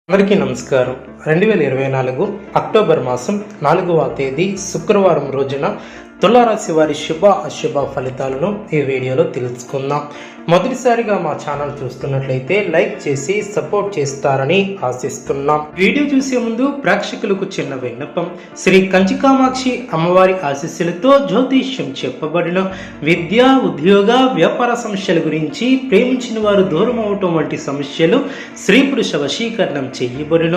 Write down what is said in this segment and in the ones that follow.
అందరికీ నమస్కారం. 2024 అక్టోబర్ మాసం 4వ తేదీ శుక్రవారం రోజున తులారాశి వారి శుభ అశుభ ఫలితాలను ఈ వీడియోలో తెలుసుకుందాం. మొదటిసారిగా మా ఛానల్ చూస్తున్నట్లయితే లైక్ చేసి సపోర్ట్ చేస్తారని ఆశిస్తున్నాం. వీడియో చూసే ముందు ప్రేక్షకులకు చిన్న విన్నపం. శ్రీ కంచికామాక్షి అమ్మవారి ఆశీస్సులతో జ్యోతిష్యం చెప్పబడిన విద్య, ఉద్యోగ, వ్యాపార సమస్యల గురించి, ప్రేమించిన వారు దూరం అవటం వంటి సమస్యలు, స్త్రీ పురుష వశీకరణం చేయబడిన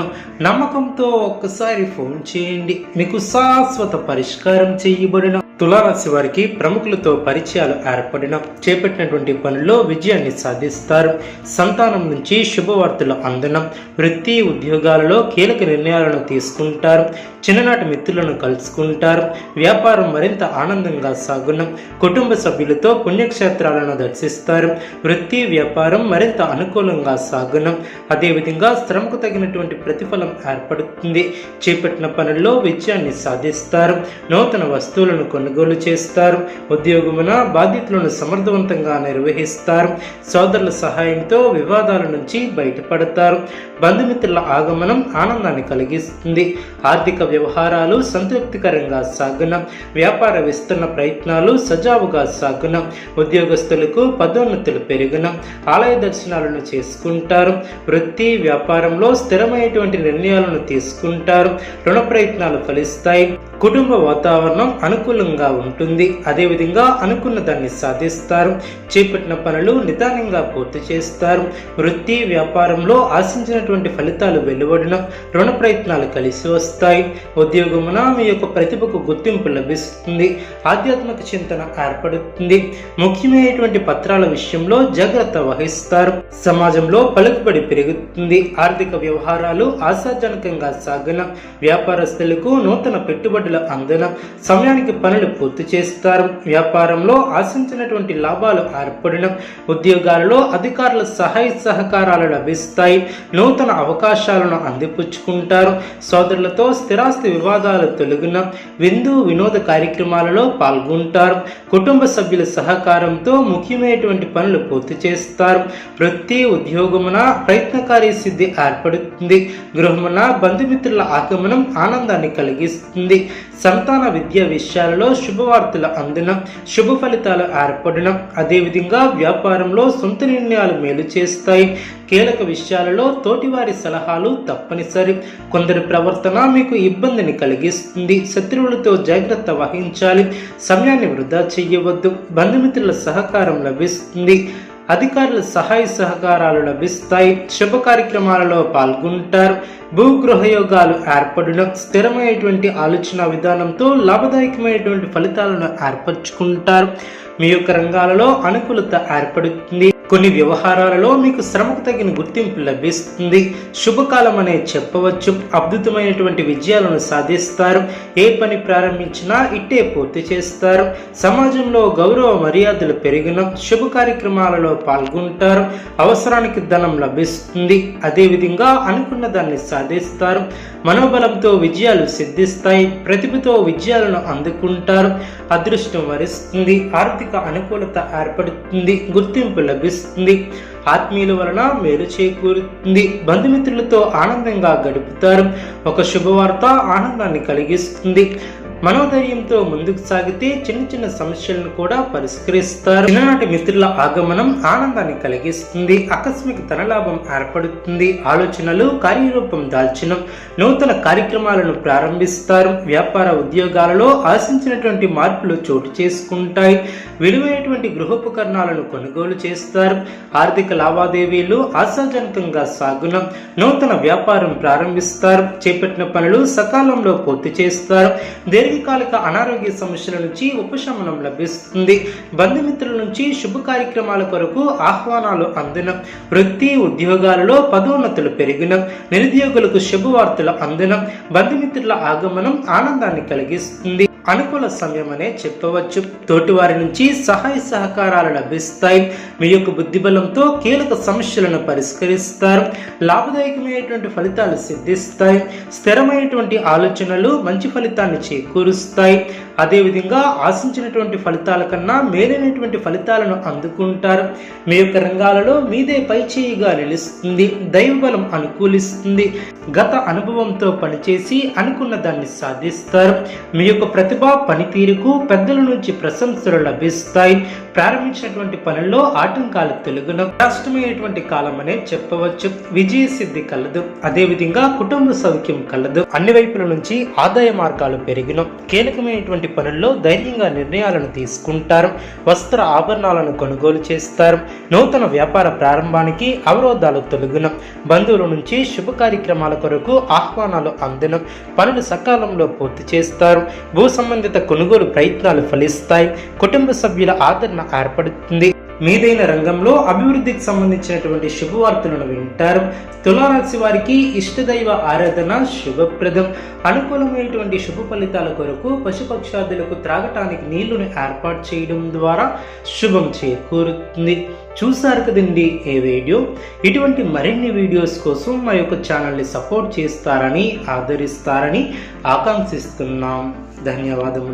నమ్మకంతో ఒక్కసారి ఫోన్ చేయండి, మీకు శాశ్వత పరిష్కారం చేయబడిన. తులారాశి వారికి ప్రముఖులతో పరిచయాలు ఏర్పడిన చేపట్టినటువంటి పనుల్లో విజయాన్ని సాధిస్తారు. సంతానం నుంచి శుభవార్తలు అందనం. వృత్తి ఉద్యోగాలలో కీలక నిర్ణయాలను తీసుకుంటారు. చిన్ననాటి మిత్రులను కలుసుకుంటారు. వ్యాపారం మరింత ఆనందంగా సాగునం. కుటుంబ సభ్యులతో పుణ్యక్షేత్రాలను దర్శిస్తారు. వృత్తి వ్యాపారం మరింత అనుకూలంగా సాగునం. అదేవిధంగా శ్రమకు తగినటువంటి ప్రతిఫలం ఏర్పడుతుంది. చేపట్టిన పనుల్లో విజయాన్ని సాధిస్తారు. నూతన వస్తువులను కొనుగోలు చేస్తారు. ఉద్యోగమున బాధ్యతలను సమర్థవంతంగా నిర్వహిస్తారు. సోదరుల సహాయంతో వివాదాల నుంచి బయటపడతారు. బంధుమిత్రుల ఆగమనం ఆనందాన్ని కలిగిస్తుంది. ఆర్థిక వ్యవహారాలు సంతృప్తికరంగా సాగునం. వ్యాపార విస్తరణ ప్రయత్నాలు సజావుగా సాగునం. ఉద్యోగస్తులకు పదోన్నతులు పెరుగునం. ఆలయ దర్శనాలను చేసుకుంటారు. వృత్తి వ్యాపారంలో స్థిరమైనటువంటి నిర్ణయాలను తీసుకుంటారు. రుణ ప్రయత్నాలు ఫలిస్తాయి. కుటుంబ వాతావరణం అనుకూలంగా ఉంటుంది. అదేవిధంగా అనుకున్న దాన్ని సాధిస్తారు. చేపట్టిన పనులు నిదానంగా పూర్తి చేస్తారు. వృత్తి వ్యాపారంలో ఆశించినటువంటి ఫలితాలు వెలువడిన రుణ ప్రయత్నాలు కలిసి వస్తాయి. ఉద్యోగమున మీ యొక్క ప్రతిభకు గుర్తింపు లభిస్తుంది. ఆధ్యాత్మిక చింతన ఏర్పడుతుంది. ముఖ్యమైనటువంటి పత్రాల విషయంలో జాగ్రత్త వహిస్తారు. సమాజంలో పలుకుబడి పెరుగుతుంది. ఆర్థిక వ్యవహారాలు ఆశాజనకంగా సాగన. వ్యాపారస్తులకు నూతన పెట్టుబడుల అందన. సమయానికి పనులు పూర్తి చేస్తారు. వ్యాపారంలో ఆశించినటువంటి లాభాలు ఏర్పడిన. ఉద్యోగాలలో అధికారుల సహాయ సహకారాలు లభిస్తాయి. నూతన అవకాశాలను అందిపుచ్చుకుంటారు. సోదరులతో స్థిరాస్తి వివాదాలు తొలగిన. విందు వినోద కార్యక్రమాలలో పాల్గొంటారు. కుటుంబ సభ్యుల సహకారంతో ముఖ్యమైనటువంటి పనులు పూర్తి చేస్తారు. వృత్తి ఉద్యోగమున ప్రయత్నకారి సిద్ధి ఏర్పడుతుంది. గృహమున బంధుమిత్రుల ఆగమనం ఆనందాన్ని కలిగిస్తుంది. సంతాన విద్యా విషయాలలో శుభవార్తల అందన. శుభ ఫలితాలు ఏర్పడిన. అదేవిధంగా వ్యాపారంలో సొంత నిర్ణయాలు మేలు చేస్తాయి. కీలక విషయాలలో తోటివారి సలహాలు తప్పనిసరి. కొందరి ప్రవర్తన మీకు ఇబ్బందిని కలిగిస్తుంది. శత్రువులతో జాగ్రత్త వహించాలి. సమయాన్ని వృధా చేయవద్దు. బంధుమిత్రుల సహకారం లభిస్తుంది. అధికారుల సహాయ సహకారాలు లభిస్తాయి. శుభ కార్యక్రమాలలో పాల్గొంటారు. భూగృహయోగాలు ఏర్పడిన. స్థిరమైనటువంటి ఆలోచన విధానంతో లాభదాయకమైనటువంటి ఫలితాలను ఏర్పరచుకుంటారు. మీ యొక్క రంగాలలో అనుకూలత ఏర్పడుతుంది. కొన్ని వ్యవహారాలలో మీకు శ్రమకు తగిన గుర్తింపు లభిస్తుంది. శుభకాలం అనే చెప్పవచ్చు. అద్భుతమైనటువంటి విజయాలను సాధిస్తారు. ఏ పని ప్రారంభించినా ఇట్టే పూర్తి చేస్తారు. సమాజంలో గౌరవ మర్యాదలు పెరిగిన. శుభ కార్యక్రమాలలో పాల్గొంటారు. అవసరానికి ధనం లభిస్తుంది. అదేవిధంగా అనుకున్న దాన్ని సాధిస్తారు. మనోబలంతో విజయాలు సిద్ధిస్తాయి. ప్రతిభతో విజయాలను అందుకుంటారు. అదృష్టం వరిస్తుంది. ఆర్థిక అనుకూలత ఏర్పడుతుంది. గుర్తింపు లభిస్తుంది. ఆత్మీయుల వలన మేలు చేకూరుతుంది. బంధుమిత్రులతో ఆనందంగా గడుపుతారు. ఒక శుభవార్త ఆనందాన్ని కలిగిస్తుంది. మనోధైర్యంతో ముందుకు సాగితే చిన్న చిన్న సమస్యలను కూడా పరిష్కరిస్తారు. చిన్ననాటి మిత్రుల ఆగమనం ఆనందాన్ని కలిగిస్తుంది. ఆకస్మిక ధనలాభం ఏర్పడుతుంది. ఆలోచనలు కార్యరూపం దాల్చిన. నూతన కార్యక్రమాలను ప్రారంభిస్తారు. వ్యాపార ఉద్యోగాలలో ఆశించినటువంటి మార్పులు చోటు చేసుకుంటాయి. విలువైనటువంటి గృహోపకరణాలను కొనుగోలు చేస్తారు. ఆర్థిక లావాదేవీలు ఆశాజనకంగా సాగున. నూతన వ్యాపారం ప్రారంభిస్తారు. చేపట్టిన పనులు సకాలంలో పూర్తి చేస్తారు. దీర్ఘకాలిక అనారోగ్య సమస్యల నుంచి ఉపశమనం లభిస్తుంది. బంధుమిత్రుల నుంచి శుభ కార్యక్రమాల కొరకు ఆహ్వానాలు అందిన. వృత్తి ఉద్యోగాలలో పదోన్నతులు పెరిగిన. నిరుద్యోగులకు శుభవార్తలు అందిన. బంధుమిత్రుల ఆగమనం ఆనందాన్ని కలిగిస్తుంది. అనుకూల సమయం అనే చెప్పవచ్చు. తోటివారి నుంచి సహాయ సహకారాలు లభిస్తాయి. మీ యొక్క బుద్ధిబలంతో కీలక సమస్యలను పరిష్కరిస్తారు. లాభదాయకమైనటువంటి ఫలితాలు సిద్ధిస్తాయి. స్థిరమైనటువంటి ఆలోచనలు మంచి ఫలితాన్ని చేకూరుస్తాయి. అదేవిధంగా ఆశించినటువంటి ఫలితాల కన్నా మేలైనటువంటి ఫలితాలను అందుకుంటారు. మీ యొక్క రంగాలలో మీదే పైచేయిగా నిలుస్తుంది. దైవబలం అనుకూలిస్తుంది. గత అనుభవంతో పనిచేసి అనుకున్న దాన్ని సాధిస్తారు. మీ యొక్క ప్రతిభ పనితీరుకు పెద్దల నుంచి ప్రశంసలు లభిస్తాయి. ప్రారంభించినటువంటి పనుల్లో ఆటంకాలు తొలగును. కష్టమైనటువంటి కాలం అనే చెప్పవచ్చు. విజయ సిద్ధి కలదు. అదేవిధంగా కుటుంబ సౌఖ్యం కలదు. అన్ని వైపుల నుంచి ఆదాయ మార్గాలు పెరిగిన. కీలకమైనటువంటి పనుల్లో ధైర్యంగా నిర్ణయాలను తీసుకుంటారు. వస్త్ర ఆభరణాలను కొనుగోలు చేస్తారు. నూతన వ్యాపార ప్రారంభానికి అవరోధాలు తొలగును. బంధువుల నుంచి శుభ కార్యక్రమాల కొరకు ఆహ్వానాలు అందును. పనులు సకాలంలో పూర్తి చేస్తారు. భూ సంబంధిత కొనుగోలు ప్రయత్నాలు ఫలిస్తాయి. కుటుంబ సభ్యుల ఆదరణ ఏర్పడుతుంది. మీదైన రంగంలో అభివృద్ధికి సంబంధించినటువంటి శుభవార్తలను వింటారు. తులారాశి వారికి ఇష్టదైవ ఆరాధన శుభప్రదం. అనుకూలమైనటువంటి శుభ ఫలితాల కొరకు పశుపక్షాదులకు త్రాగటానికి నీళ్లను ఏర్పాటు చేయడం ద్వారా శుభం చేకూరుతుంది. చూసారు కదండి ఈ వీడియో. ఇటువంటి మరిన్ని వీడియోస్ కోసం మా యొక్క ఛానల్ని సపోర్ట్ చేస్తారని ఆదరిస్తారని ఆకాంక్షిస్తున్నాం. ధన్యవాదములు.